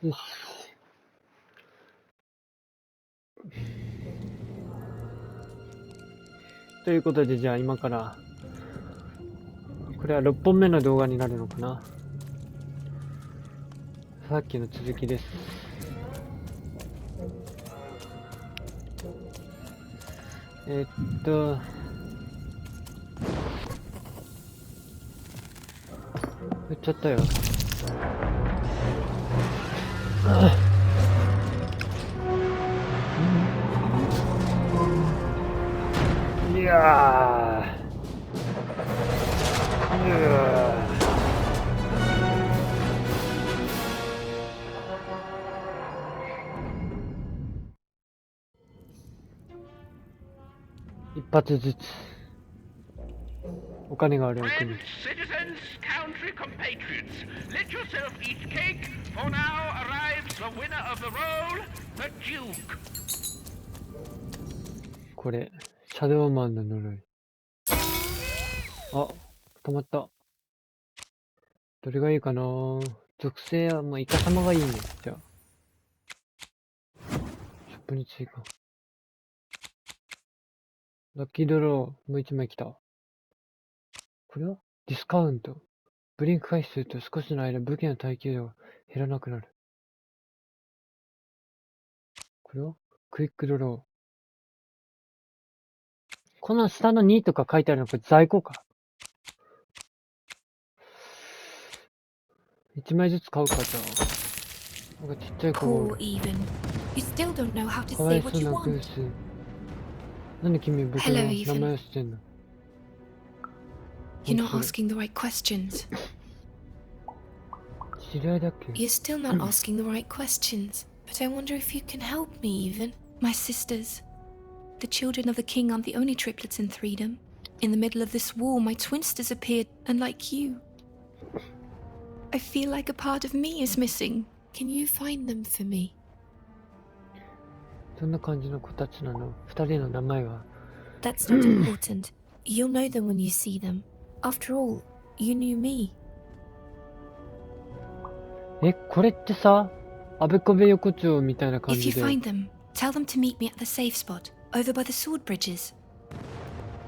よし。ということで、じゃあ今から、これは6本目の動画になるのかな。さっきの続きです。えっと、撃っちゃったよ。いやー。いやー。一発ずつ。お金がある国。Friends, citizens, country compatriots, let yourself eat cake, for now arrives the winner of the role, the Duke. これ、シャドウマンの呪い。あ、止まった。どれがいいかな。属性は、イカ様がいいね。じゃあ。ショップに追加。ラッキードロー、もう一枚来た。これはディスカウント。ブリンク回避すると少しの間武器の耐久度が減らなくなる。これはクイックドロー。この下の2とか書いてあるのこれ在庫か。1枚ずつ買うかじゃあ。なんかちっちゃい子がおる。 Poor Even. You still don't know how to かわ say いそ what う you なグー want. ス。なんで君僕 Hello, の名 Even. 前を知ってんの？ You're not 本当それ asking the right questions. 知り合いだっけ？ You're still not asking the right questions. But I wonder if you can help me, Even. My sisters. The children of the king aren't the only triplets in Threedom. In the middle of this war, my twins disappeared, unlike you. I feel like a part of me is missing. Can you find them for me? どんな感じの子たちなの？二人の名前は？ That's not important. You'll know them when you see them. After all, you knew me. え、これってさ、あべこべ横丁みたいな感 If you じで。 find them, tell them to meet me at the safe spot, over by the sword bridges.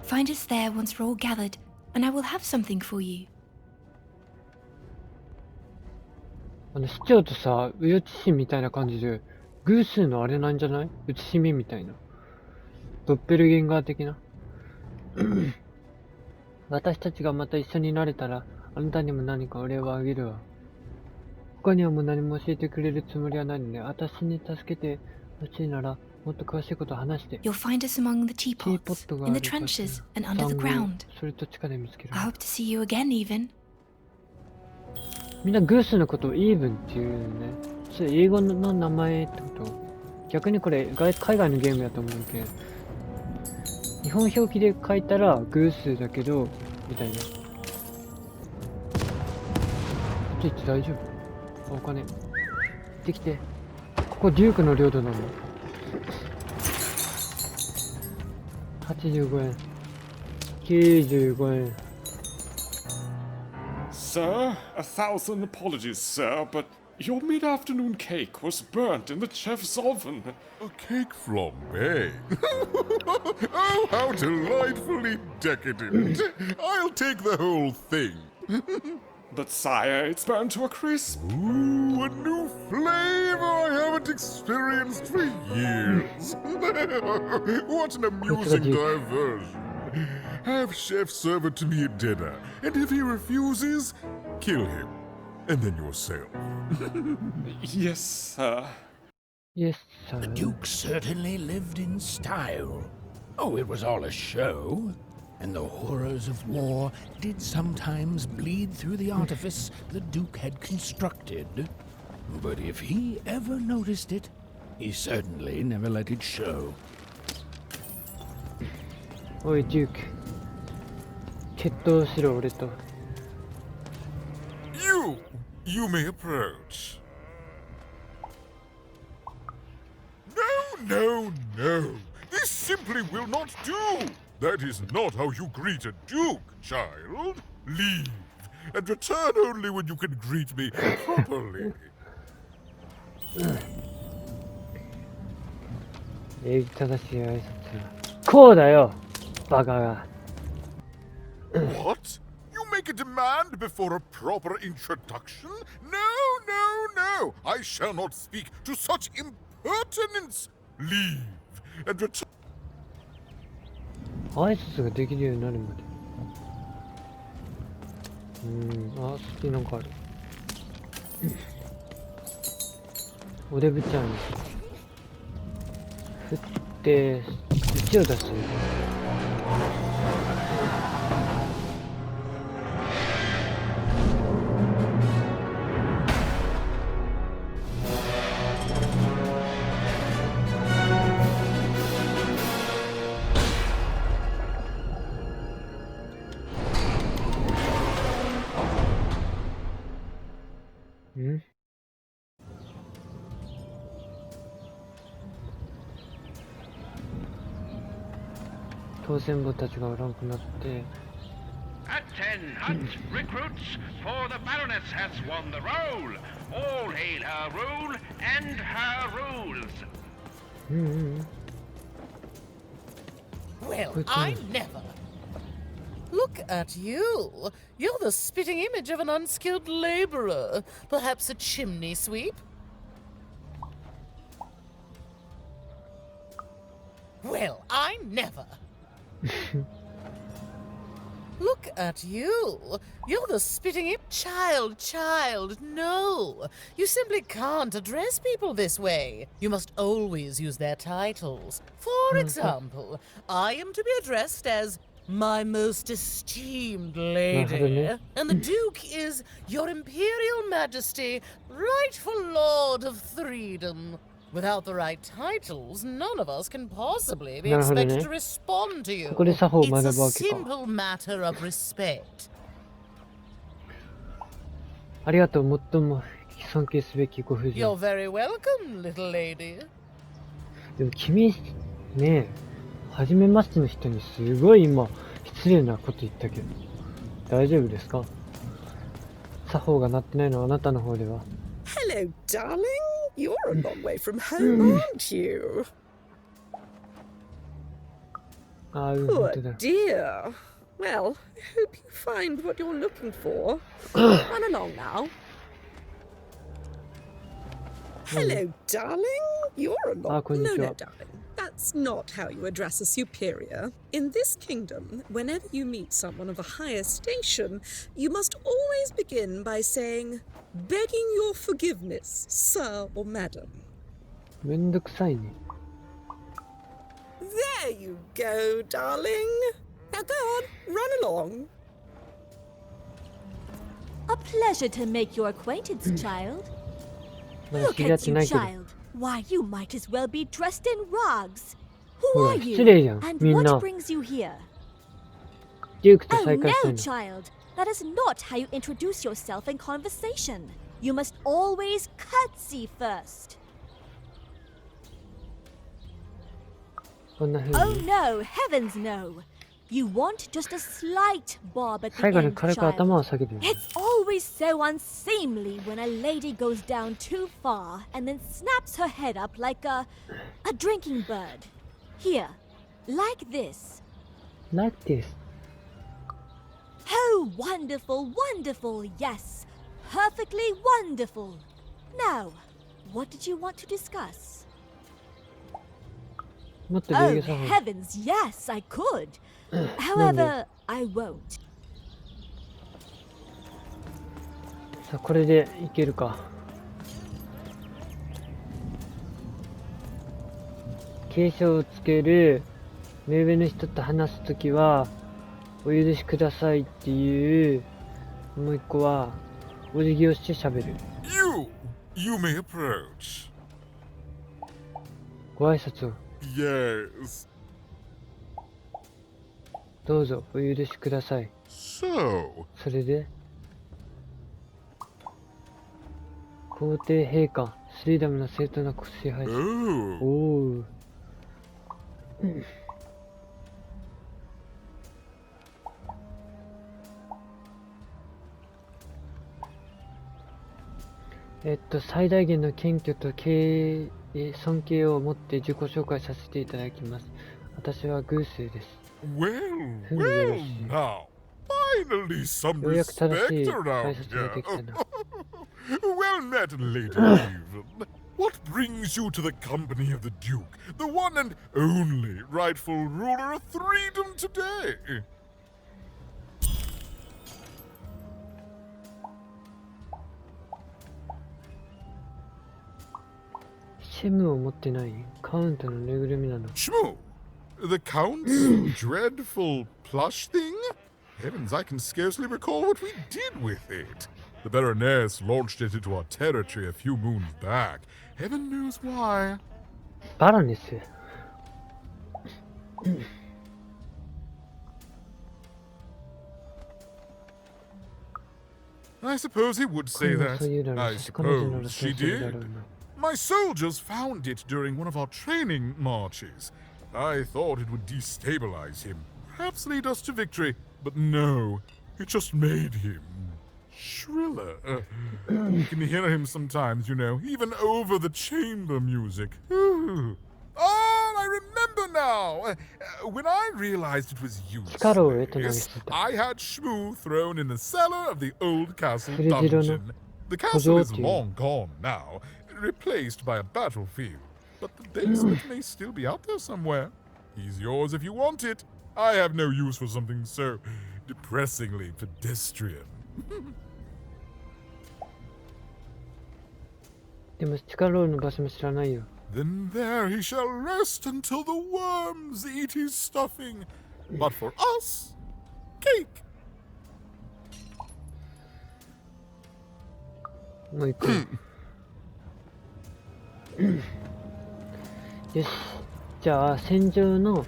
Find us there once we're all gathered, and I will have something for you. 市長とさ、ウヨチシみたいな感じで、偶数のあれなんじゃない？ウチシミみたいな。ドッペルゲンガー的な。私たちがまた一緒になれたら、あなたにも何かお礼をあげるわ。他にはもう何も教えてくれるつもりはないので、私に助けてほしいなら、もっと詳しいことを話して。 You'll find us among the ティーポ teapots, ットが in あ the る場所 trenches, や and under the 産後、 ground. それと地下で見つける I わ。 hope to see you again, Even. みんなグースのことをイーブンっていうね。それ英語の名前ってこと？逆にこれ海外のゲームやと思うけど、日本表記で書いたらグースだけど、みたいな。こっち行って大丈夫？あ、お金。行ってきて。ここデュークの領土なの？85円。95円。Sir, 1,000 apologies, sir, but your mid-afternoon cake was burnt in the chef's oven. A cake flambe. Oh, how delightfully decadent. I'll take the whole thing. But sire, it's burnt to a crisp. Ooh, a new flavor I haven't experienced for years. What an amusing diversion. Have Chef serve it to me at dinner, and if he refuses, kill him. And then yourself. Yes, sir. Yes, sir. The Duke certainly lived in style. Oh, it was all a show. And the horrors of war did sometimes bleed through the artifice the Duke had constructed. But if he ever noticed it, he certainly never let it show. おい、デューク。決闘しろ、俺と。You may approach. No. This simply will not do. That is not how you greet a duke, child. Leave, and return only when you can greet me properly. 礼儀正しい挨拶。こうだよ、バカが。What? You make a demand before a proper introduction? No, no, no! I shall not speak to such impertinence! Leave and return. 挨拶ができるようになるまで。あ、そっちなんかある。おデブちゃんに振って1を出す。ん当選簿たちがおらんくなって。 Attend, hunt, recruits, for the Baroness has won the role. All hail her rule and her rules. Well, Quick I one. never. Look at you. You're the spitting image of an unskilled laborer. Perhaps a chimney sweep? Well, I never. Look at you. You're the spitting image. Child, no. You simply can't address people this way. You must always use their titles. For example, I am to be addressed as my most esteemed lady, and the Duke is Your Imperial Majesty, rightful Lord of Freedom. Without the right titles, none of us can possibly be expected to respond to you. ここで作法を学ぶ It's わ a けか。 simple matter of respect. ありがとう、最も尊敬すべきご婦人。 You're very welcome, little lady. でも君、ねえ、初めましての人にすごい今、失礼なこと言ったけど、大丈夫ですか？作法が鳴ってないのはあなたの方では。 Hello, darling. You're a long way from home, aren't you? ああ、本 Poor 当だ。 dear. Well, I hope you find what you're looking for. Run along now. Hello, darling. You're a long... konnichiwa. No, darling. That's not how you address a superior. In this kingdom, whenever you meet someone of a higher station, you must always begin by saying, begging your forgiveness, sir or madam. めんどくさいね。 There you go, darling. Now go on, run along. A pleasure to make your acquaintance, child. まだ Look 知り合っ at て you, ないけど。 child. Why, you might as well be dressed in rags. Who ほら、 are you? 失礼じゃん、 And みん what な。 brings you here? デュークと Oh 再会したい no, の。 child. That is not how you introduce yourself in conversation. You must always curtsy first. こんな風 Oh に。 no, heavens no. You want just a slight bob at the 最後に end, 軽く頭 child. を下げる。 It's always so unseemly when a lady goes down too far and then snaps her head up like a drinking bird. Here, like this. Like this. Oh, wonderful, wonderful, yes. Perfectly wonderful. Now, what did you want to discuss? もっと礼 Oh, 儀作法。 heavens, yes, I could. However, I won't. さあ、これでいけるか。継承をつける。目上の人と話すときは、お許しくださいっていう。もう一個は、お辞儀をして喋る。 You may approach. ご挨拶を。 Yes. どうぞ、お許しください。 So, それで、皇帝陛下、スリーダムの正当な支配者。 oh. おお。最大限の謙虚と尊敬を持って自己紹介させていただきます。私はグースです。 Well, Hmm, well, yes. now. Finally, some ようやく respect 正しい挨 around 拶ができたな。 Well met, Lady Raven. What brings you to the company of the Duke, the one and only rightful ruler of Freedom today? シェムを持ってないカウントのぬいぐるみなの。 Shmoo, the Count's dreadful plush thing? Heavens, I can scarcely recall what we did with it. The Baroness launched it into our territory a few moons back. Heaven knows why. バラネス。 I suppose he would say 彼は that. そう言うだろう I し、彼女なら suppose そう she するだろ did. うな。 My soldiers found it during one of our training marches. I thought it would destabilize him, perhaps lead us to victory, but no, it just made him shriller. You can hear him sometimes, you know, even over the chamber music. Oh, I remember now. When I realized it was 力を得て投げ useless, 捨てた。 I had Shmoo thrown in the cellar of the old castle それじろの dungeon. The castle is 小僧っていう。 long gone now, replaced by a battlefield. But the basement may still be out there somewhere. He's yours if you want it. I have no use for something so depressingly pedestrian. でも力の場所も知らないよ。 Then there he shall rest until the worms eat his stuffing. But for us, cake. もう一個。よし。じゃあ、戦場の、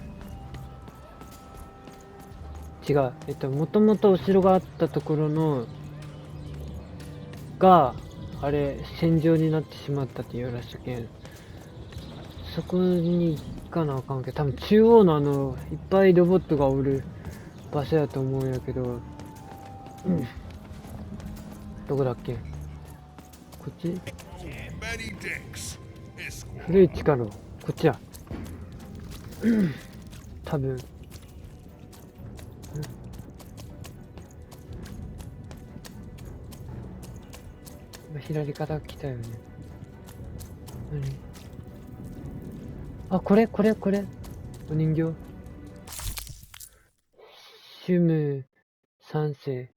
違う。もともとお城があったところの、が、あれ、戦場になってしまったって言うらしいけん。そこに行かなあかんけど、多分中央のいっぱいロボットがおる場所やと思うんやけど、どこだっけ？こっち？古い地下の、こっちや。多分。今左から来たよね。何？あ、これ。お人形。シュム三世。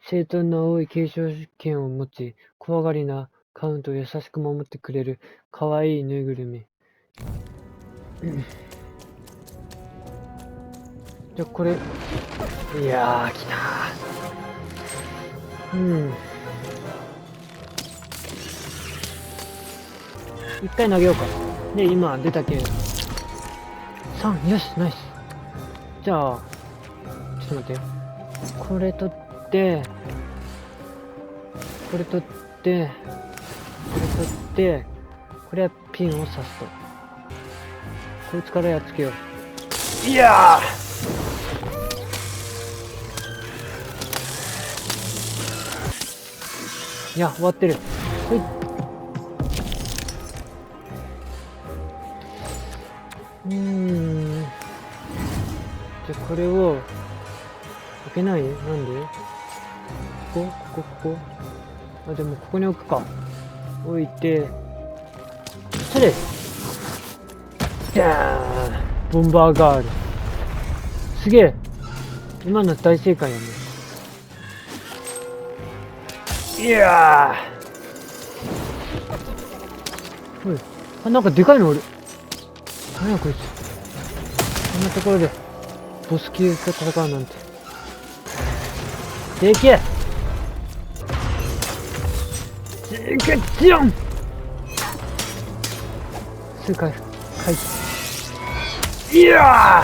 正当な多い継承権を持ち、怖がりなカウントを優しく守ってくれる可愛いぬいぐるみ。じゃ、これ。いやー、来たー。一回投げようか。で、今出たけん。3、よし、ナイス。じゃあ、ちょっと待ってよ。これ取って、これ取って、これ取って、これはピンを刺すと。こいつからやっつけよう。いやーいや、終わってる。ほい。じゃあこれを開けない？なんで？ここあ、でもここに置くか。置いて、それ！じゃーん！ボンバーガール。すげえ！今の大正解やね。いやー！おい、あ、なんかでかいのおる。何やこいつ。こんなところでボス級と戦うなんて。でけえ！でけちよん！すぐ回避。いや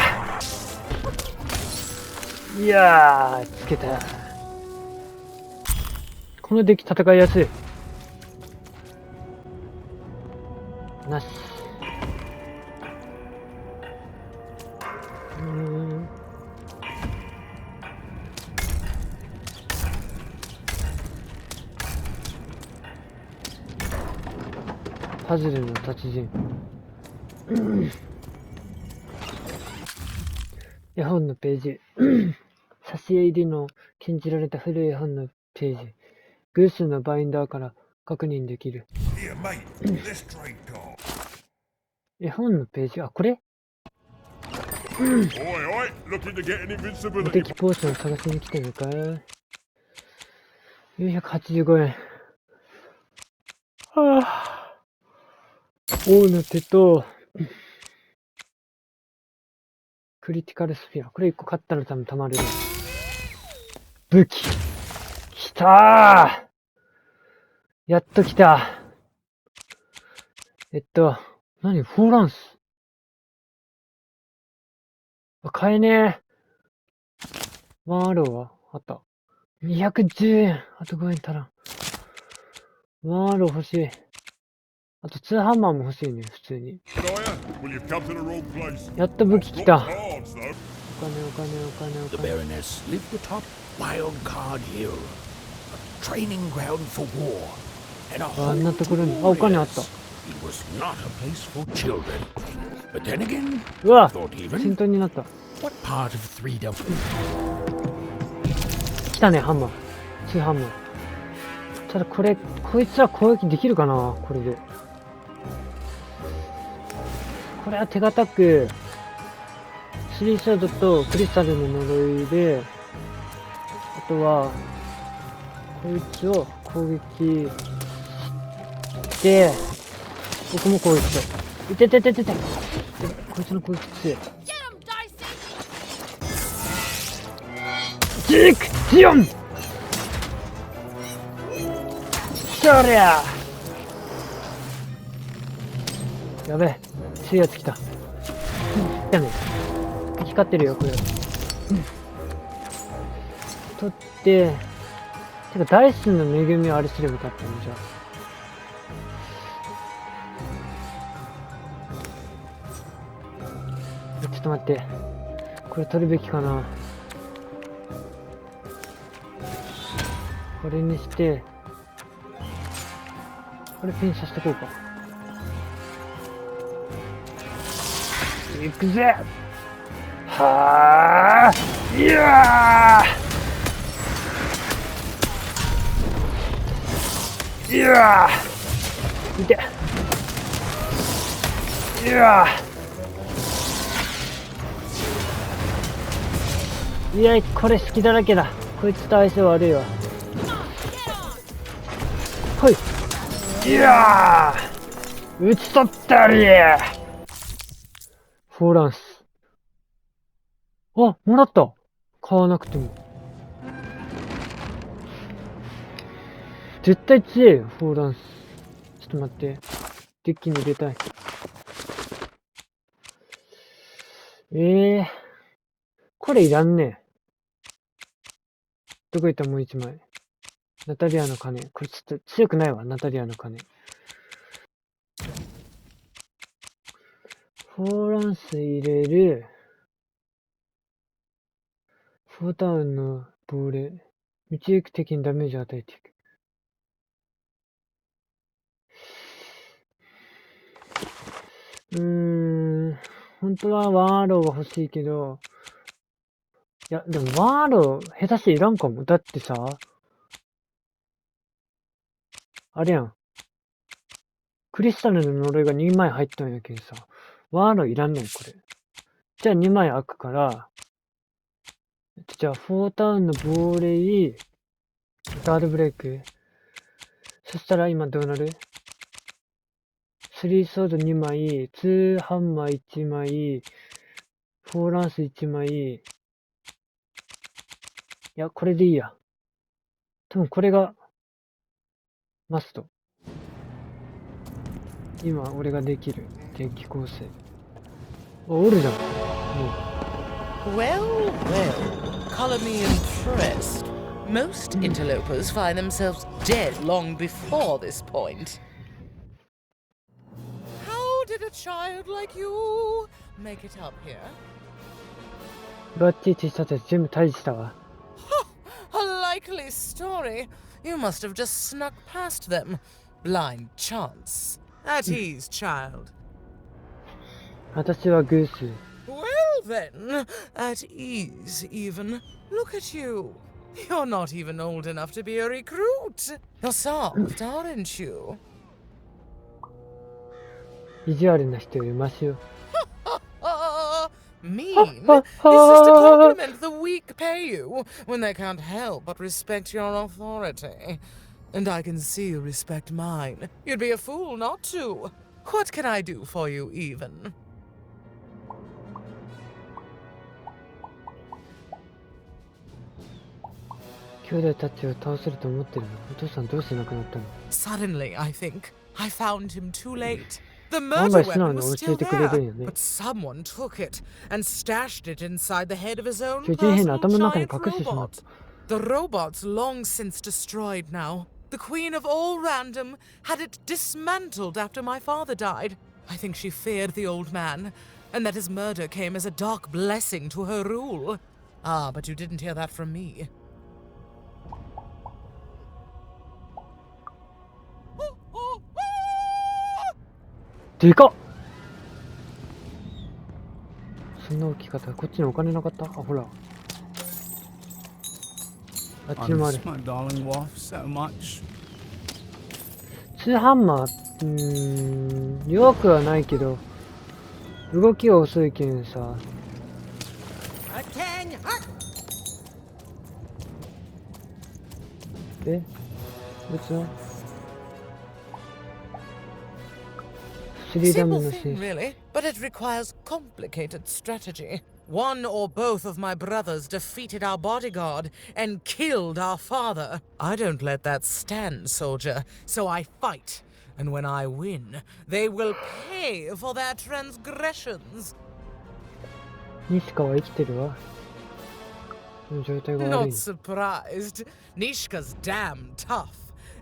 ー！いやー、つけた。このデッキ戦いやすい。なし。パズルの達人。絵本のページ。挿絵入りの禁じられた古い絵本のページ。偶数のバインダーから確認できる。絵本のページ、あ、これOi, oi, looking to get an 無 invincibility. 敵ポーションを探しに来てるのかい ?485 円。はぁ。王の手と、クリティカルスフィア。これ1個買ったら多分溜まるね。武器。きたー、やっと来た。何フォーランス。買えねえ。ワンアローはあった。210円。あと5円足らん。ワンアロー欲しい。あとツーハンマーも欲しいね、普通に。Well, you've come to the wrong place. やっと武器来た。Cards, though. お金お金お金お The 金。 Baroness lived atop Wild Card Hill, a training ground for war, and a あんな home と to ころに、あ、お金あった。 warriors. It was not a place for children. But then again, うわ thought 浸 even, 透になった。 what part of freedom? 来たね、ハンマー。ツーハンマー。ただこれ、こいつら攻撃できるかなこれで。これは手堅く、スリーソードとクリスタルの呪いで、あとは、こいつを攻撃して、僕も攻撃しよう。いててててて。こいつの攻撃強い。ジークジオンそりゃやべえ、強いやつ来た。来たね。光ってるよ、これ。取って、てか、ダイスの恵みをあれすればよかったのじゃあ。ちょっと待って。これ取るべきかな。これにして、これピンさせとこうか。行くぜはぁいやーいやーいていやーいや、これ好きだらけだ。こいつと相性悪いわ。ほいいやー撃ち取ったりフォーランス。あ、もらった。買わなくても。絶対強いよ、フォーランス。ちょっと待って。デッキに入れたい。これいらんね。どこ行ったもう一枚。ナタリアの鐘。これちょっと強くないわ、ナタリアの鐘。フォーランス入れる。フォータウンの亡霊。道行く敵にダメージを与えていく。本当はワンアローが欲しいけど、いや、でもワンアロー下手していらんかも。だってさ、あれやん。クリスタルの呪いが2枚入ったんやけんさ、ワンアローいらんねん、これ。じゃあ2枚開くから、じゃあフォータウンの亡霊、ガードブレイク。そしたら今どうなる？スリーソード2枚、ツーハンマー1枚、フォーランス1枚。いや、これでいいや。多分これが、マスト。今、俺ができる。デッキ構成。あ、おるじゃん。もう。Well, well, color me impressed. Most interlopers find themselves dead long before this point. How did a child like you make it up here? バッチリ T シャツ全部退治したわ。A likely story. You must have just snuck past them. Blind chance. At ease, child. 私はグース。 Well then, at ease even. Look at you. You're not even old enough to be a recruit. You're soft, aren't you? 意地悪な人よりマシよ。 Mean? It's just a compliment the weak pay you when they can't help but respect your authority. And I can see you respect mine. You'd be a fool not to. What can I do for you, even? 兄弟たちを倒せると思ってるの。お父さんどうして亡くなったの？ Suddenly, I think, I found him too late. The 案 murder 外素直 weapon に was 教え still てくれるん there, よね。 but someone took it and stashed it inside the head of his own 巨人兵の personal 頭の中に giant 隠してしまっ robot. た。 The robot's long since destroyed now. The Queen of All Random had it dismantled after my father died. I think she feared the old man, and that his murder came as a dark blessing to her rule. Ah, but you didn't hear that from me. でかっ。そんな大きかった。こっちにお金なかった？あ、ほら。あっちにもある。 my darling wife so much. ツーハンマー、弱くはないけど、動きが遅いけんさ。え？別の3ダメ Simple の thing, 選手。 really, but it requires complicated strategy. One or both of my brothers defeated our bodyguard and killed our father. I don't let that stand, soldier, so I fight. And when I win, they will pay for their transgressions. ニシカは生きてるわ。状態が悪 Not い。 surprised. Nishka's damn tough.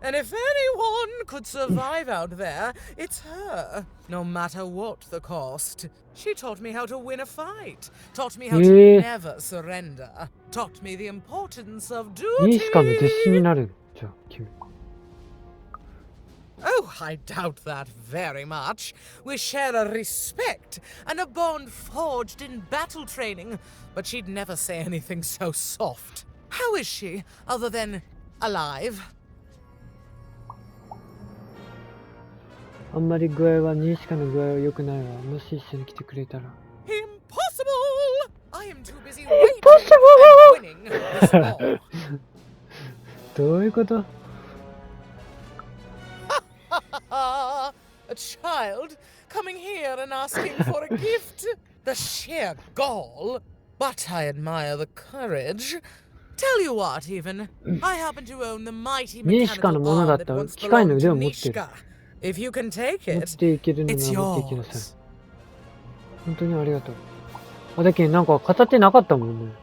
And if anyone could survive out there, it's her. No matter what the cost. She taught me how to win a fight. Taught me how to never surrender. Taught me the importance of ニシカの弟子に duty. なる。じゃあ、君。 Oh, I doubt that very much. We share a respect and a bond forged in battle training. But she'd never say anything so soft. How is she, other than alive? あんまり具合は、ニシカの具合は良くないわ。もし一緒に来てくれたら。 Impossible! I am too busy waiting and winning this war. どういうこと？ A child coming here and asking for a gift. The sheer gall. But I admire the courage. Tell you what, even. I happen to own the mighty ニシカの mechanical ものだ arm っ that たら once 機械の belonged 腕 to を持ってる。 Nishka. If you can take 持っ it, ていけるの it's なら持っていきなさい。 yours. 本当にありがとう。あ、だけどなんか片手なかったもんね。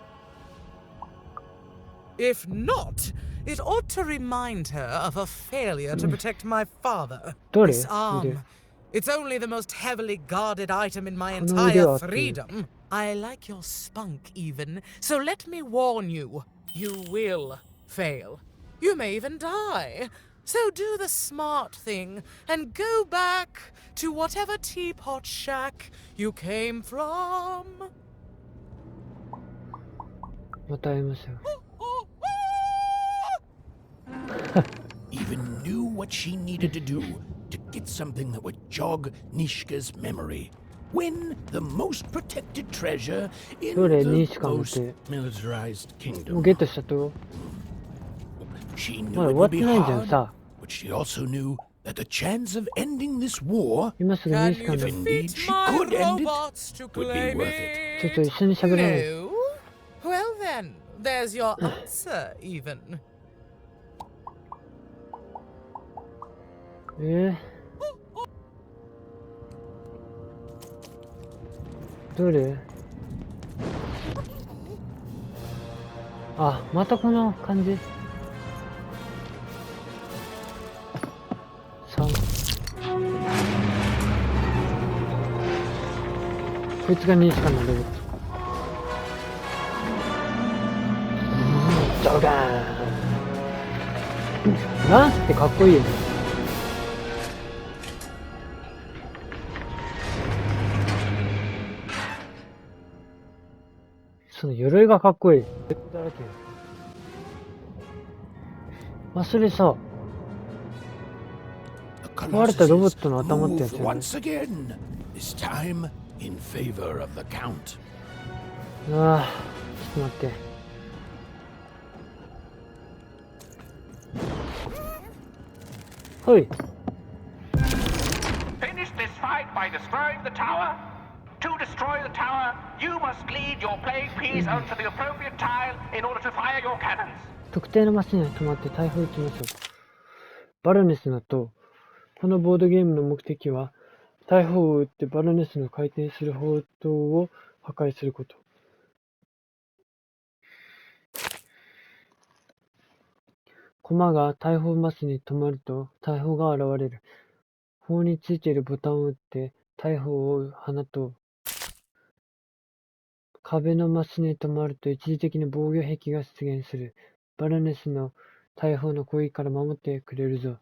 If not, it ought to remind her of a failure to protect my father. どれ？ This 腕。 arm. It's only the most heavily guarded item in my この腕 entire はっていう。 freedom. I like your spunk, even. So let me warn you. You will fail. You may even die. So do the smart thing and go back to whatever teapot shack you came from. また会いましょう。 Even knew what she needed to do to get something that would jog Nishka's memory. Win the most protected treasure in どれ？ the ニシカ持っ most て。 militarized もう kingdom. ゲットしたと。 She ま knew だ it 終わ would って be ないじゃん hard, さ。 but she also knew that the chance of ending this war, 今すぐニ Can シ you カの。 if ち indeed defeat she my could end it, robots to would be claim worth it. ょっと it? 一緒に喋らない。 No? Well then, there's your answer, even. どれ？あ、またこの感じ。3。こいつがニシカのロボット。ドガーン。なんてかっこいいよね。鎧がかっこいい。だらけ。それさ、 The 壊れたロボットの Colossus 頭ってやつ move じゃない？ once again, this time in favor of the Count. ああ、ちょっと待って。はい。 Finish this fight by destroying the tower. To destroy the tower, you must lead your playing piece onto the appropriate tile in order to fire your cannons. 特定のマスに止まって大砲を撃ちましょう。バロネスの塔。このボードゲームの目的は、大砲を撃ってバロネスの回転する砲塔を破壊すること。駒が大砲マスに止まると大砲が現れる。砲についているボタンを打って大砲を放とう。壁のマスに止まると一時的に防御壁が出現する。バロネスの大砲の攻撃から守ってくれるぞ。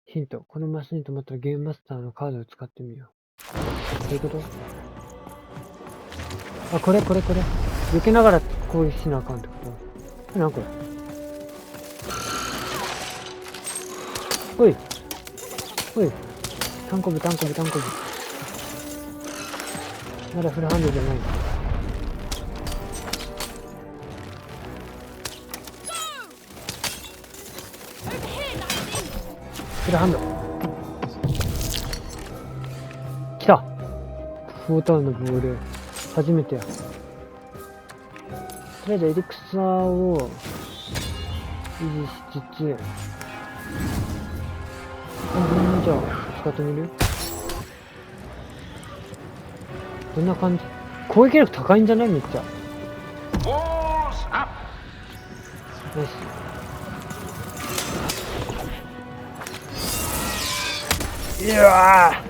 ヒント。このマスに止まったらゲームマスターのカードを使ってみよう。どういうこと？あ、これ。避けながら攻撃しなあかんってこと？なんこれ。おい。単コブ。まだフルハンドじゃない。フルハンド。来た。フォーターのボール。初めてや。とりあえずエリクサーを維持しつつ、じゃあ使ってみる？どんな感じ？攻撃力高いんじゃない？めっちゃ。 Walls up. よし。いや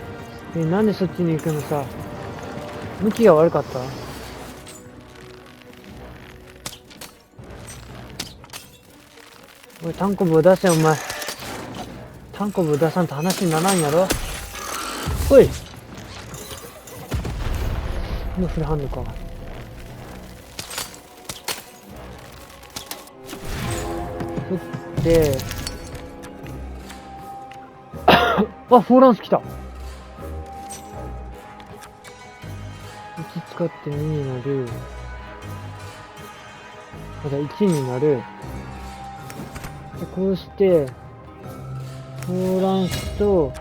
ー、なんでそっちに行くのさ。向きが悪かった？おい、タンコブを出せよ、お前。タンコブを出さんと話にならんやろ。おい、今フルハンドか。振ってあ、フォーランス来た。1使って2になる。まだ1になる。でこうして、フォーランスと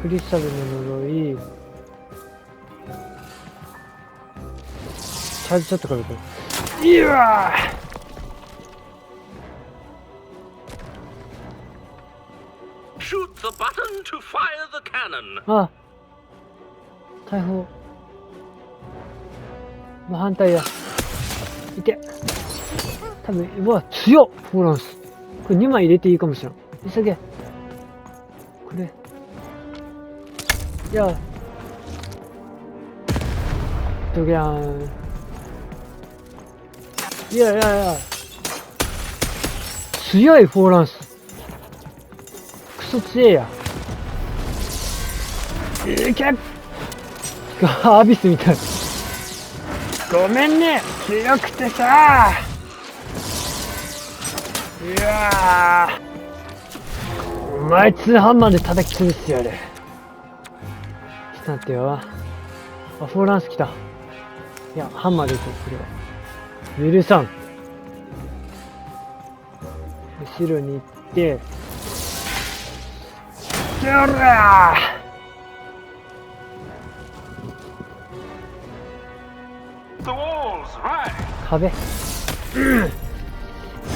クリスタルの呪い、チャージちょっとかけて。いやーShoot the button to fire the cannon. あ、大砲。まあ、反対や。いて。多分、うわ、強っフォーランス。これ2枚入れていいかもしれん。急げ。これ。いや。ドギャーン。いや。強いフォーランス。クソ強えや。いけ！アビスみたい。ごめんね、強くてさ。いやー、お前通販まで叩き潰してやる。ちょっと待ってよ。あ、フォーランス来た。いや、ハンマーでいこう、これは。許さん。後ろに行って、やらー壁。も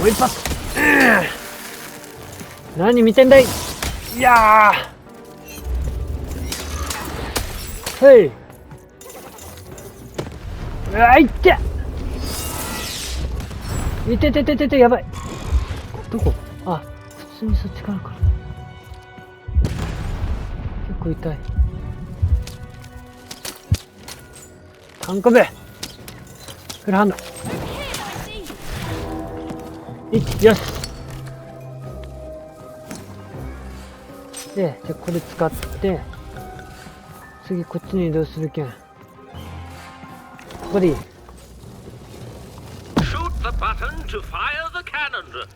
う一発。何見てんだい。いやー。へい。うわ、いって。いて、やばい。どこ？あ、普通にそっちからか。結構痛い。タンコブ。フルハンド。1、よし。で、じゃあこれ使って、次こっちに移動するけん。ここでいい。to fire the cannon.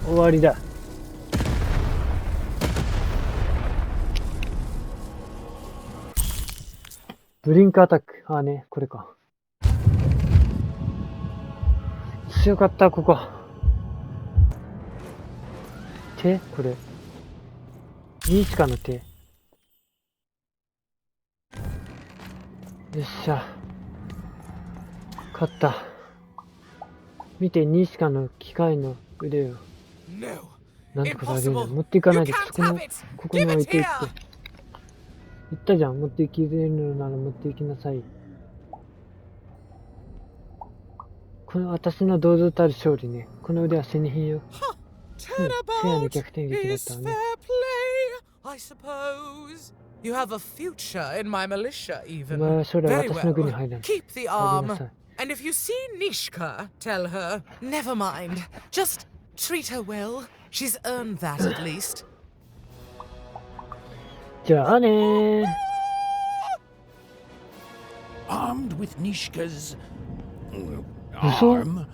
終わりだ。ブリンクアタック。ああね、これか。強かった、ここ。手これ。ニーチカの手。よっしゃ。勝った。見て、ニーチカの機械の腕を。なんとかされるの。持っていかないで、ここに置いていって。言ったじゃん、持っていきれるのなら持っていきなさい。この私の堂々たる勝利ね。この腕は戦利品よ。せやの逆転劇だったわね。I suppose. You have a future in my militia, お even. 前は将来 Very 私の軍に well. 入らない。 Keep the 入り arm. なさい。 And if you see Nishka, tell her, never mind. Just treat her well. She's earned that at least. じゃあねー。Armed with Nishka's嘘? arm,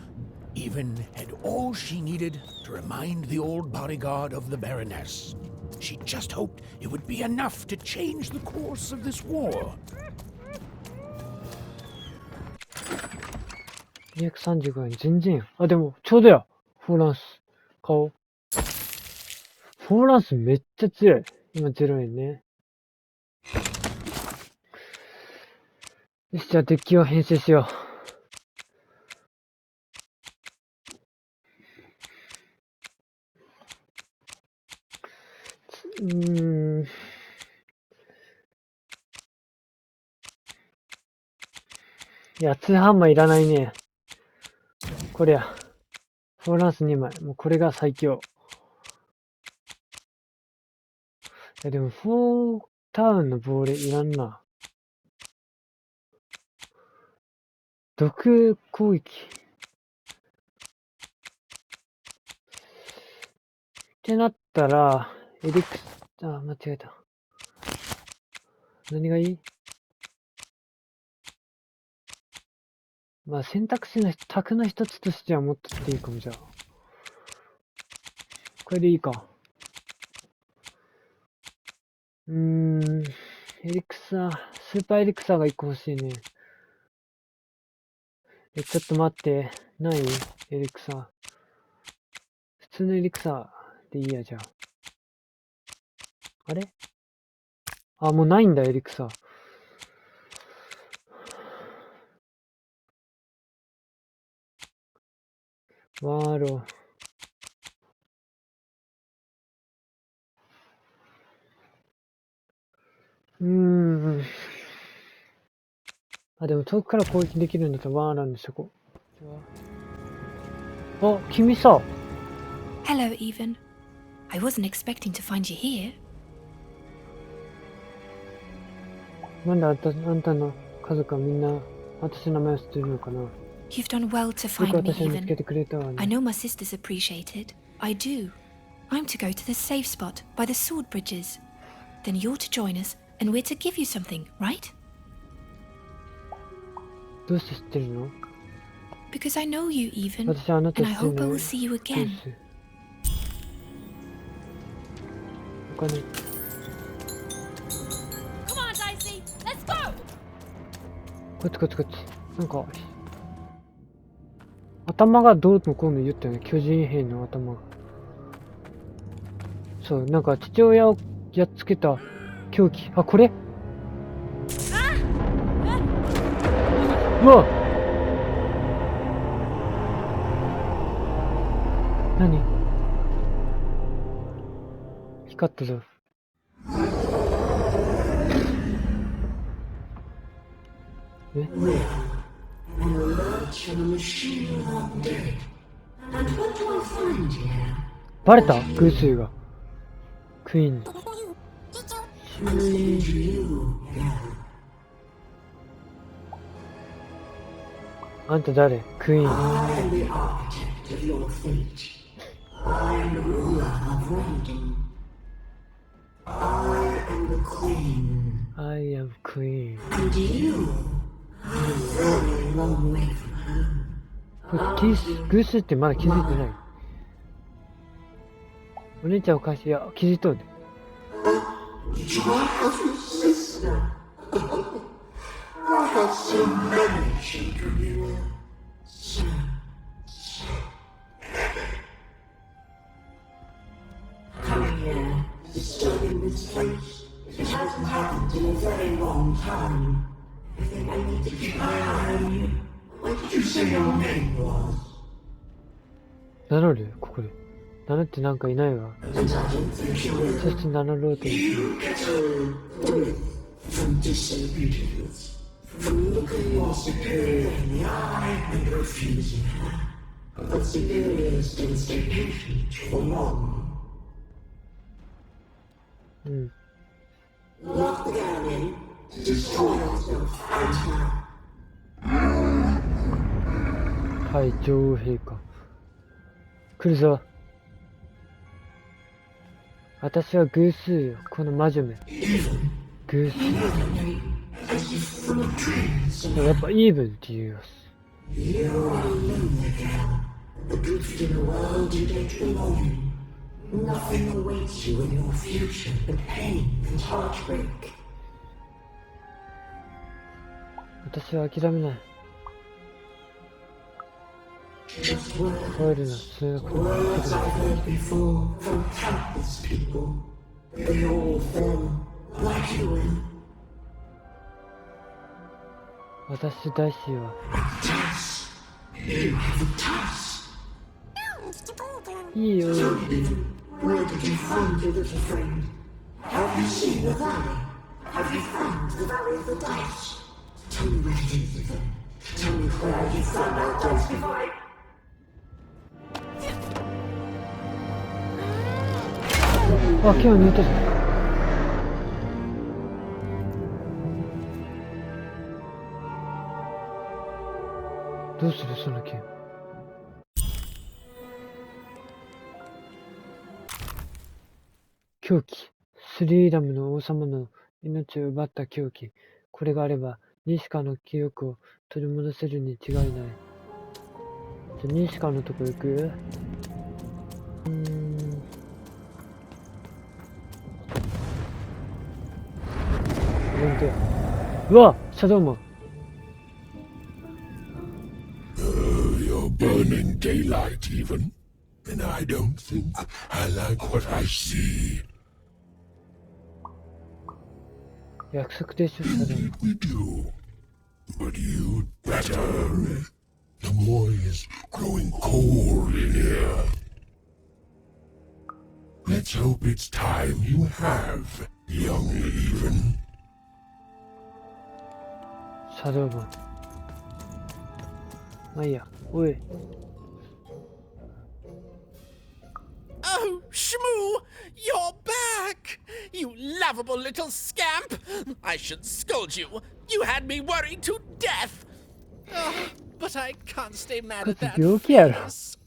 Even had all she needed to remind the old bodyguard of the Baroness. She just hoped it would be enough to change the course of this war. 235円、全然や。あ、でも、ちょうどや。フォーランス。買おう。フォーランスめっちゃ強い。今0円ね。よし、じゃあデッキを編成しよう。いや、通販もいらないね。これや。フォーランス2枚。もうこれが最強。いや、でも、フォータウンのボールいらんな。毒攻撃。ってなったら、エリクス、あ、間違えた。何がいい？まあ選択肢の択の一つとしては持っとっていいかも、じゃあ。これでいいか。エリクサー、スーパーエリクサーが1個欲しいね。ちょっと待って。ない？エリクサー。普通のエリクサーでいいや、じゃあ。あれ？あ、もうないんだ、エリクサー。ワーロ。あ、でも遠くから攻撃できるんだったらワーロにしとこう。あ、君さ。Hello, Even. I wasn't expecting to find you here. なんであんたの家族はみんな私の名前を知ってるのかな。 You've done well to よく find me, 私を見つけ Even. てくれたわ I ね。know my sisters appreciate it. I do. I'm to go to the safe spot by the sword bridges. Then you're to join us, and we're to give you something, right? どうして知ってるの？ Because I know you, Even, 私はあなた and を I 知ってる hope I の will see you again. お金。 Come on, Dicey, let's go! こっちこっちこっち。なんか、頭がどうのこうの言ったよね。巨人兵の頭が。そう、なんか父親をやっつけた凶器。あ、これ？うわ！何？光ったぞ。え？バレた？偶数が。クイーンに。あんた誰？クイーン。I am queen. これ偶数ってまだ気づいてない。お姉ちゃんおかしい。いや、気づいとるで。名乗るここで。名乗ってなんかいないわ。そして名乗ろうとしてる。うん。はい、女王陛下。来るぞ。私は偶数よ、この魔女め。偶数。やっぱイーブンって言うよ。私は諦めない。超えるな、数学の私大好きは。いいよ。あ、今日抜いたぞ。どうするその剣。凶器。スリーダムの王様の命を奪った凶器。これがあれば、ニシカの記憶を取り戻せるに違いない。じゃあ、ニシカのとこ行く？うわ、シャドウマン。You're burning daylight even, and I don't think I like what I see. 約束でしょ、シャドウマン。We do, but you'd better. The boy is growing cold in here. Let's hope it's time you have, young even. シャドウマン。まあいいや、おい。Oh, Shmoo! You're back! You lovable little scamp! I should scold you. You had me worried to death. But I can't stay mad at that face.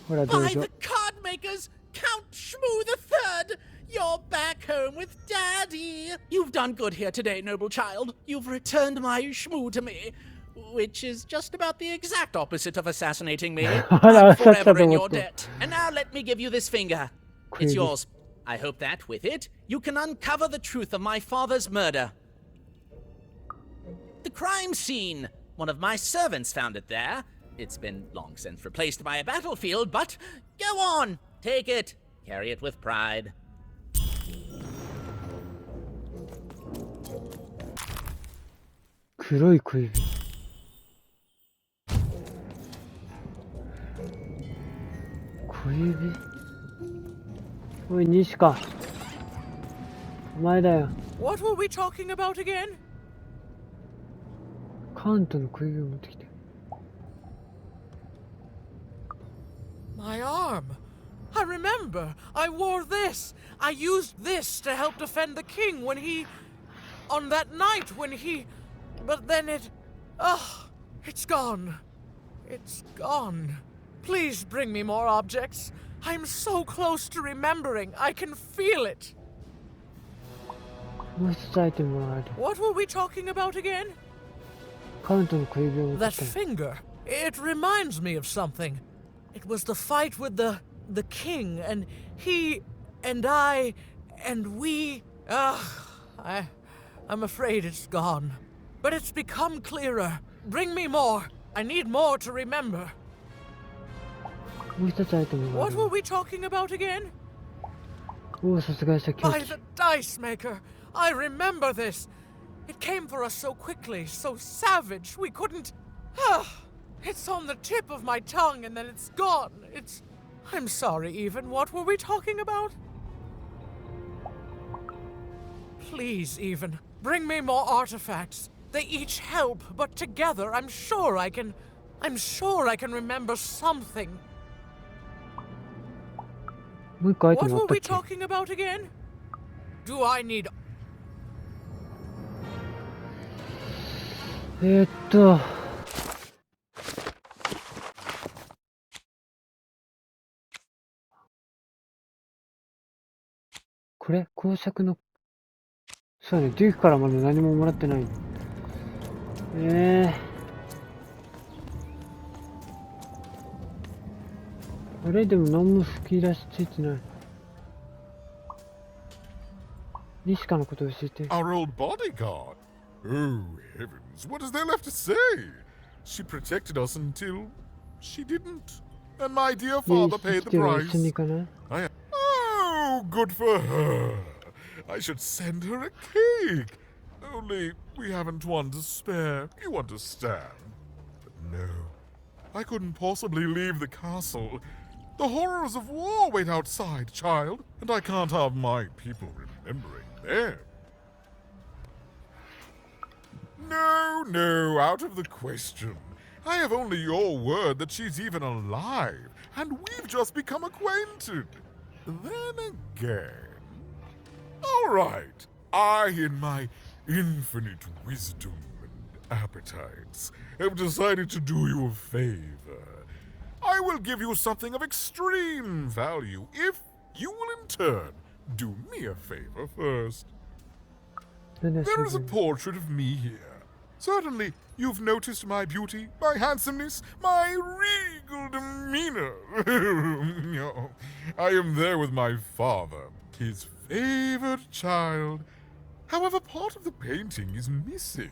ほらどう By ぞ。 the card makers, Count Shmoo III! You're back home with Daddy! You've done good here today, noble child. You've returned my Shmoo to me. Which is just about the exact opposite of assassinating me. I'm forever in your debt. And now let me give you this finger. It's yours. I hope that, with it, you can uncover the truth of my father's murder. The crime scene. One of my servants found it there. It's been long since replaced by a battlefield, but go on. Take it. Carry it with pride. 黒い小指。小指？おい、ニシカ。お前だよ。What were we talking about again? カウントの小指を持ってきて。My arm. I remember. I wore this. I used this to help defend the king when he... On that night when he... But then it... it's gone. It's gone. Please bring me more objects. I'm so close to remembering. I can feel it. もう一つアイテムがある。 What were we talking about again? カウントの小指を持って That きた。 finger. It reminds me of something. It was the fight with the king, and he, and I, and we. I'm afraid it's gone. But it's become clearer. Bring me more. I need more to remember. もう一つアイテムがあ What る。 were we talking about again? 王を殺害した凶 By 器。 the Dice Maker! I remember this! It came for us so quickly, so savage, we couldn't. It's on the tip of my tongue and then it's gone. I'm sorry, Even. What were we talking about? Please, Even, bring me more artifacts. They each help, but together I'm sure I can remember something. もう一個アイテ What ムあ were ったっ we け？ talking about again? Do I need これ工作の、そうね、デュークからまだ何ももらってない。あれでも何も吹き出しついてない。リシカのことを教えて。 Our old bodyguard. Oh, heavens, what is there left to say? She protected us until she didn't. And my dear で、 father 生 paid き the ては一緒に price. 行かない？ Oh, good for her. I should send her a cake. Only we haven't one to spare, you understand. But no, I couldn't possibly leave the castle. The horrors of war wait outside, child, and I can't have my people remembering them. No, out of the question. I have only your word that she's even alive, and we've just become acquainted. Then again... All right, I, in my infinite wisdom and appetites, have decided to do you a favor. I will give you something of extreme value if you will in turn do me a favor first. There is a portrait of me here. Certainly, you've noticed my beauty, my handsomeness, my regal demeanor. No, I am there with my father, his favored child. However, part of the painting is missing.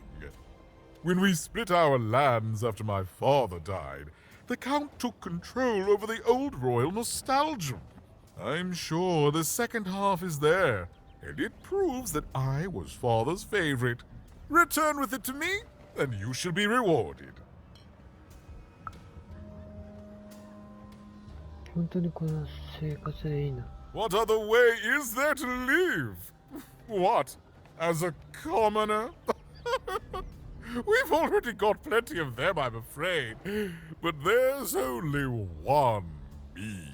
When we split our lands after my father died, the Count took control over the old royal nostalgia. I'm sure the second half is there, and it proves that I was father's favorite. Return with it to me, and you shall be rewarded. 本当にこの生活でいいな。 What other way is there to live? What? As a commoner? We've already got plenty of them, I'm afraid. But there's only one me.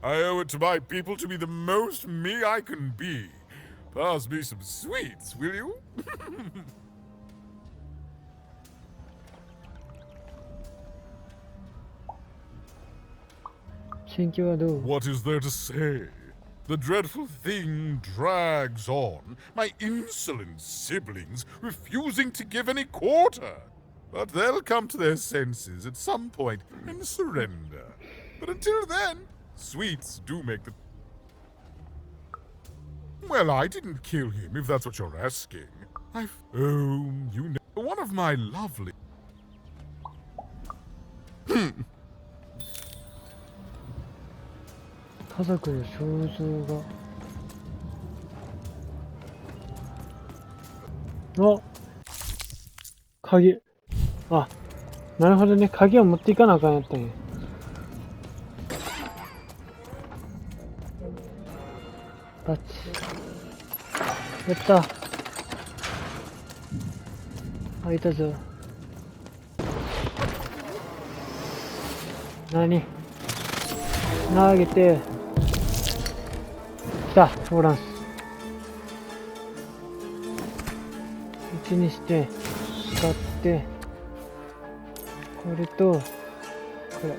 I owe it to my people to be the most me I can be. Pass me some sweets, will you? 心境はどう？ What is there to say? The dreadful thing drags on, my insolent siblings refusing to give any quarter. But they'll come to their senses at some point and surrender. But until then, sweets do make the... Well, I didn't kill him, if that's what you're asking. Oh, you know, one of my lovely... 家族の肖像が。お、鍵。あ、なるほどね。鍵を持っていかなあかんやったんや。バッチ。やった。開いたぞ。何？投げて。来た、フォーランス。1にして、使って、これと、これ。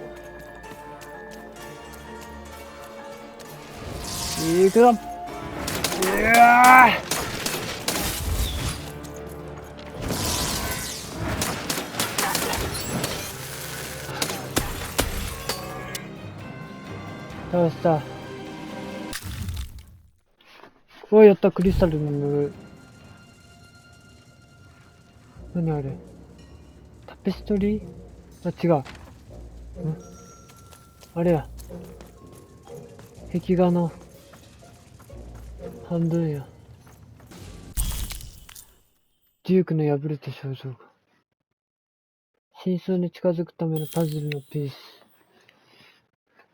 いくぞ！うわー！倒した。おい、やった、クリスタルの塗る。何あれ、タペストリー？あ、違う。あれや。壁画の半分や。デュークの破れた症状が。真相に近づくためのパズルのピース。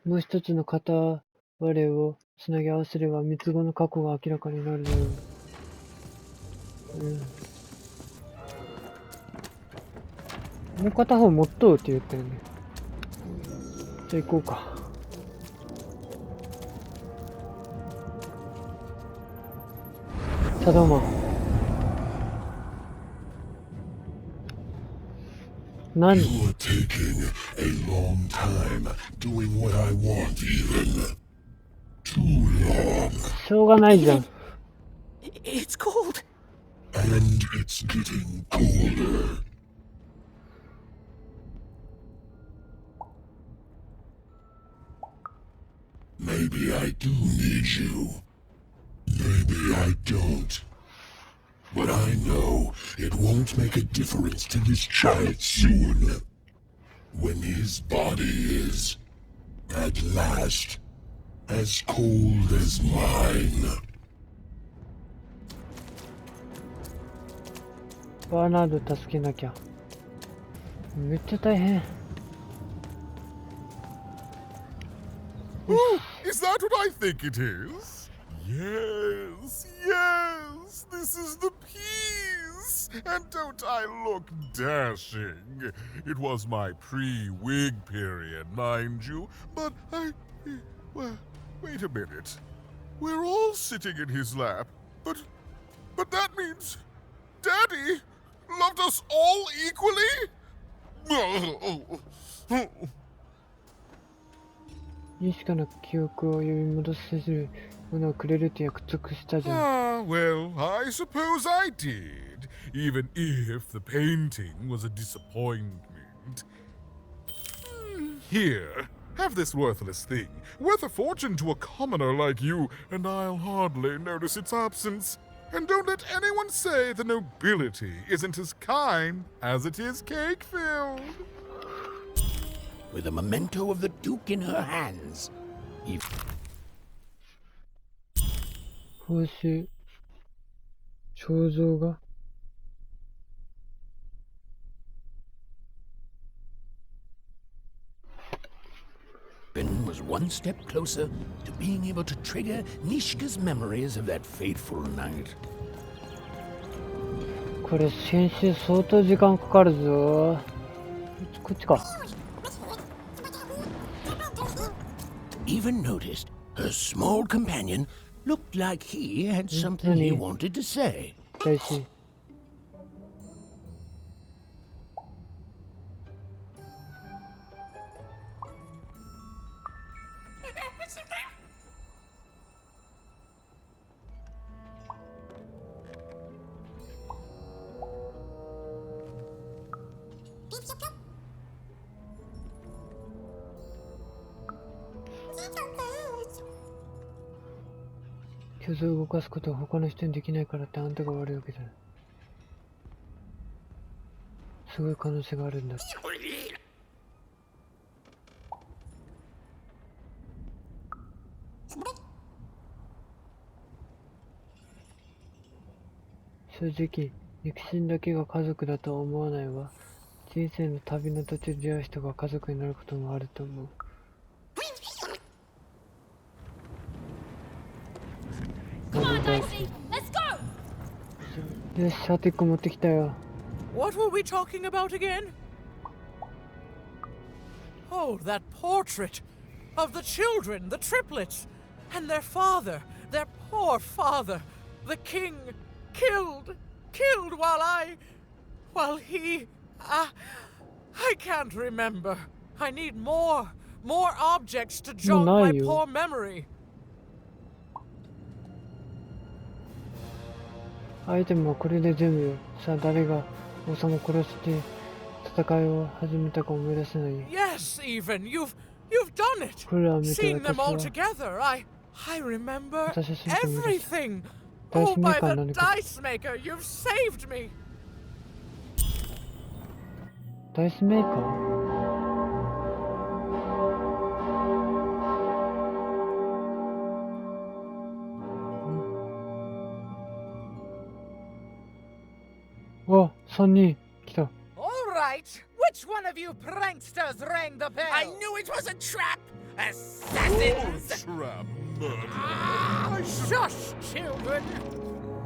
もう一つの片割れをつなぎ合わせれば三つ子の過去が明らかになるだろう。もう片方持っとうって言ったよね。じゃあ行こうか。サドマン。何？ You're taking a long time doing what I want, even. Too long. しょうがないじゃん。It's cold. And it's getting colder. Maybe I do need you. Maybe I don't. But I know it won't make a difference to this child soon. When his body is, at last, as cold as mine. バーナード助けなきゃ。めっちゃ大変。Is that what I think it is? Yes, yes, this is the piece. And don't I look dashing? It was my pre-wig period, mind you, but well, wait a minute. We're all sitting in his lap, but that means Daddy loved us all equally? ニシカの記憶を呼び戻せるものをくれると約束したじゃん。Ah, well, I suppose I did, even if the painting was a disappointment. Here, have this worthless thing, worth a fortune to a commoner like you, and I'll hardly notice its absence. And don't let anyone say the nobility isn't as kind as it is cake-filled. With a memento of the Duke in her hands. 報酬肖像画。Ben was one step closer to being able to trigger Nishka's memories of that fateful night. これ編集相当時間かかるぞ。こっちか。Even noticed her small companion looked like he had something he wanted to say. 大事。巨像を動かすことは他の人にできないからってあんたが悪いわけじゃない。すごい可能性があるんだって。正直、肉親だけが家族だとは思わないわ。人生の旅の途中で出会う人が家族になることもあると思う。よし、アティック持ってきたよ。What were we talking about again? Oh, that portrait of the children, the triplets, and their father, their poor father, the king, killed while he, I can't remember. I need more objects to jog my poor memory. アイテムはこれで全部よ。さあ、誰が王様を殺して戦いを始めたか思い出せないよ。Yes, even. You've done it! これらを見て Seeing them 私 all は together, I remember 私はシンプルに everything! ダイ Oh, スメー by カー the 何か dice maker, you've saved me! ダイスメーカーあ、3人来た。 All right. Which one of you pranksters rang the bell? I knew it was a trap! Assassins! Trap murder. Ah, shush, children.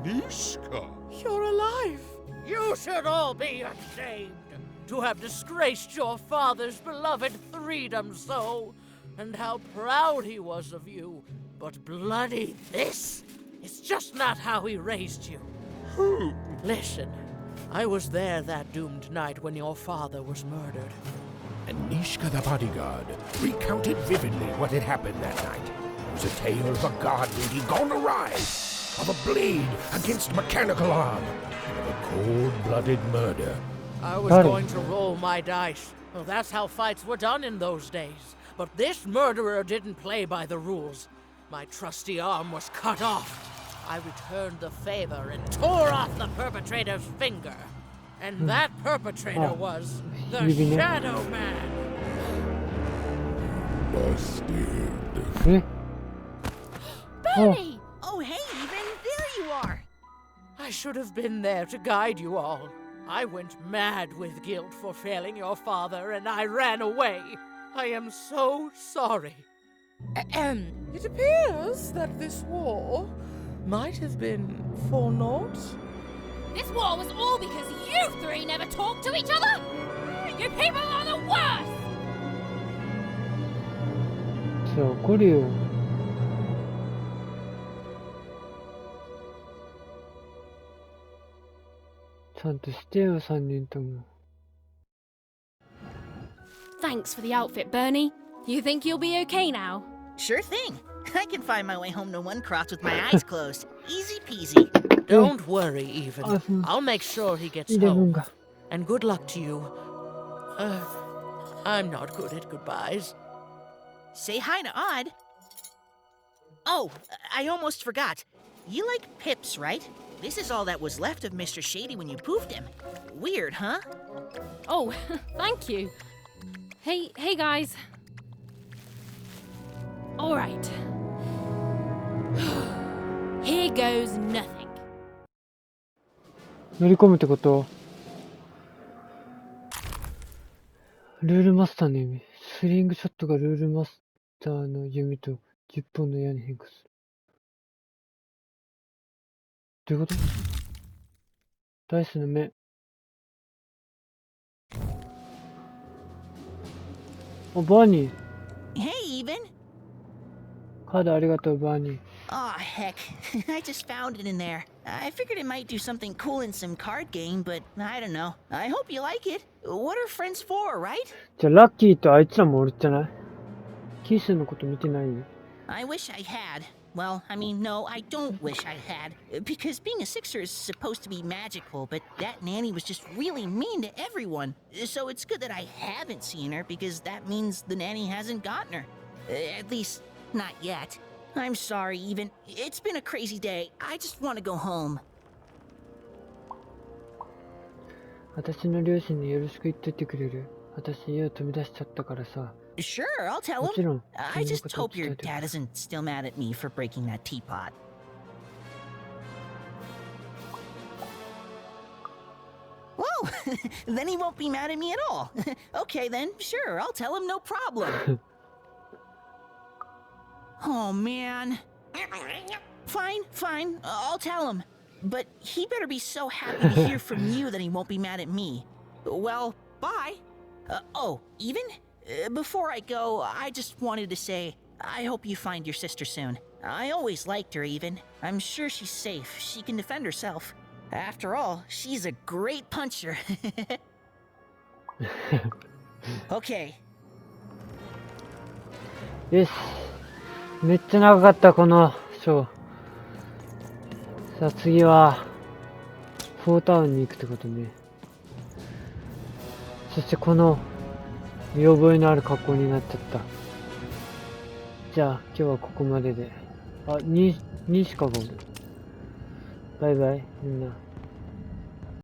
Nishka. You're alive! You should all be ashamed to have disgraced your father's beloved freedom so, and how proud he was of you. But bloody this is just not how he raised you. Listen, I was there that doomed night when your father was murdered. And Nishka the bodyguard recounted vividly what had happened that night. It was a tale of a god lady gone awry, of a blade against mechanical arm, and of a cold-blooded murder. I was Got it. going to roll my dice. Well, that's how fights were done in those days. But this murderer didn't play by the rules. My trusty arm was cut off. I returned the favor and tore off the perpetrator's finger. And that perpetrator Oh. was the Leaving it. Shadow Man. Busted. え Bernie! Oh, hey, Even, there you are. I should have been there to guide you all. I went mad with guilt for failing your father, and I ran away. I am so sorry. It appears that this war might have been for naught. This war was all because you three never talked to each other! You people are the worst! じゃあ怒るよ。ちゃんとしてよ、3人とも。 Thanks for the outfit, Bernie. You think you'll be okay now? Sure thing. I can find my way home to One Cross with my eyes closed. Easy peasy. Don't worry, Even. Awesome. I'll make sure he gets イレブン home. が。 And good luck to you. I'm not good at goodbyes. Say hi to Odd. Oh, I almost forgot. You like pips, right? This is all that was left of Mr. Shady when you poofed him. Weird, huh? Oh, thank you. Hey guys. All right. Here goes nothing. 乗り込むってこと？ルールマスターの弓。スリングショットがルールマスターの弓と10本の矢に変化する。どういうこと？ダイスの目。あ、バーニー。 Hey, Even. カードありがとう、バーニー。 Aw, heck. I just found it in there. I figured it might do something cool in some card game, but I don't know. I hope you like it. What are friends for, right? じゃあ、ラッキーとあいつらもおるじゃない？キースのこと見てない？ I wish I had. Well, I mean, no, I don't wish I had. Because being a Sixer is supposed to be magical, but that nanny was just really mean to everyone. So it's good that I haven't seen her, because that means the nanny hasn't gotten her. At least, not yet. I'm sorry, Even. It's been a crazy day. I just want to go home. 私の両親によろしく言っといてくれる？私家を飛び出しちゃったからさ。 Sure, I'll tell もちろ him. ん。 I just 君の hope こと your 伝えて dad isn't still mad at me for breaking that teapot. Whoa! Then he won't be mad at me at all. Okay then, sure, I'll tell him no problem. Oh man. Fine, I'll tell him. But he better be so happy to hear from you that he won't be mad at me. Well, bye. Oh, Even? Before I go, I just wanted to say, I hope you find your sister soon. I always liked her, Even. I'm sure she's safe. She can defend herself. After all, she's a great puncher. Okay. よし。めっちゃ長かった、このショー。さあ次は、フォータウンに行くってことね。そしてこの、見覚えのある格好になっちゃった。じゃあ今日はここまでで。あ、にしかがおる。バイバイ、みんな。